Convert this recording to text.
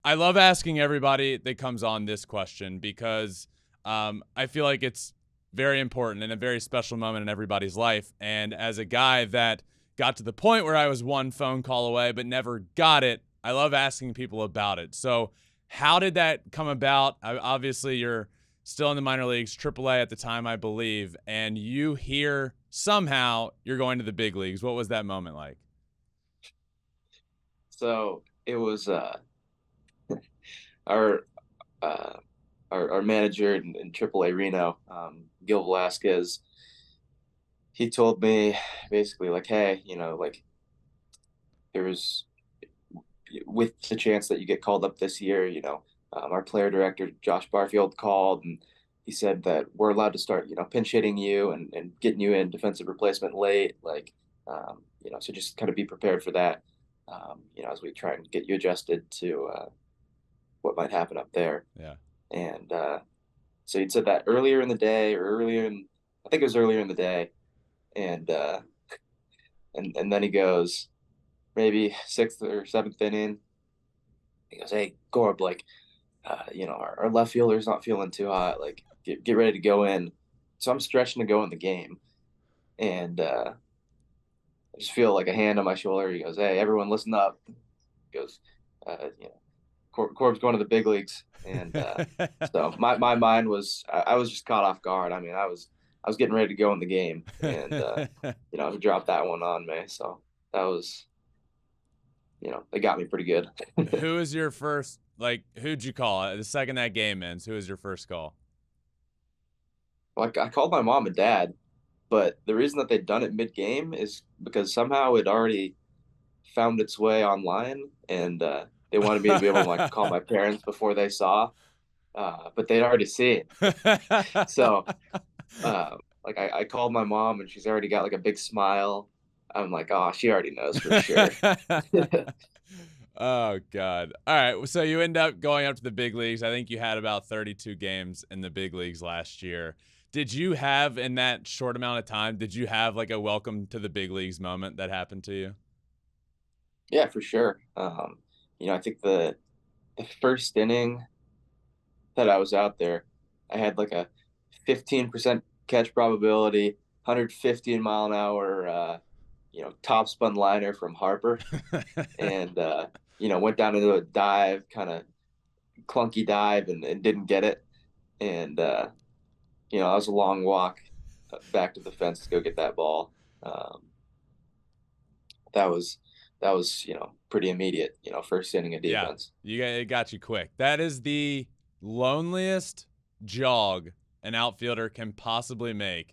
I love asking everybody that comes on this question because I feel like it's very important and a very special moment in everybody's life. And as a guy that got to the point where I was one phone call away but never got it, I love asking people about it. So, how did that come about? Obviously, you're still in the minor leagues, AAA at the time, I believe, and you hear somehow you're going to the big leagues. What was that moment like? So it was our uh, our manager in AAA Reno, Gil Velasquez. He told me basically like, hey, like there was with the chance that you get called up this year, our player director Josh Barfield called and he said that we're allowed to start, pinch hitting you and getting you in defensive replacement late, like, so just kind of be prepared for that, as we try and get you adjusted to what might happen up there. Yeah. And so he'd said that earlier in the day or I think it was earlier in the day, and and then he goes maybe sixth or seventh inning. He goes, "Hey, Gorb, like, our left fielder's not feeling too hot. Like, get ready to go in." So I'm stretching to go in the game, and I just feel like a hand on my shoulder. He goes, "Hey, everyone, listen up." He goes, Corb's going to the big leagues, and so my mind was I was just caught off guard. I mean, I was getting ready to go in the game, and he dropped that one on me. So that was they got me pretty good. Who is your first, like, who'd you call? The second that game ends, who is your first call? Like I called my mom and dad, but the reason that they'd done it mid game is because somehow it already found its way online, and they wanted me to be able to like call my parents before they saw, but they'd already seen. So like I called my mom and she's already got like a big smile. I'm like, oh, she already knows for sure. Oh God. All right. So you end up going up to the big leagues. I think you had about 32 games in the big leagues last year. Did you have, in that short amount of time, did you have like a welcome to the big leagues moment that happened to you? Yeah, for sure. I think the first inning that I was out there, I had like a 15% catch probability, 115 mile an hour, top spun liner from Harper, and went down into a dive, kind of clunky dive, and didn't get it. And that was a long walk back to the fence to go get that ball. Um, that was pretty immediate. First inning of Yeah, defense. it got you quick. That is the loneliest jog an outfielder can possibly make.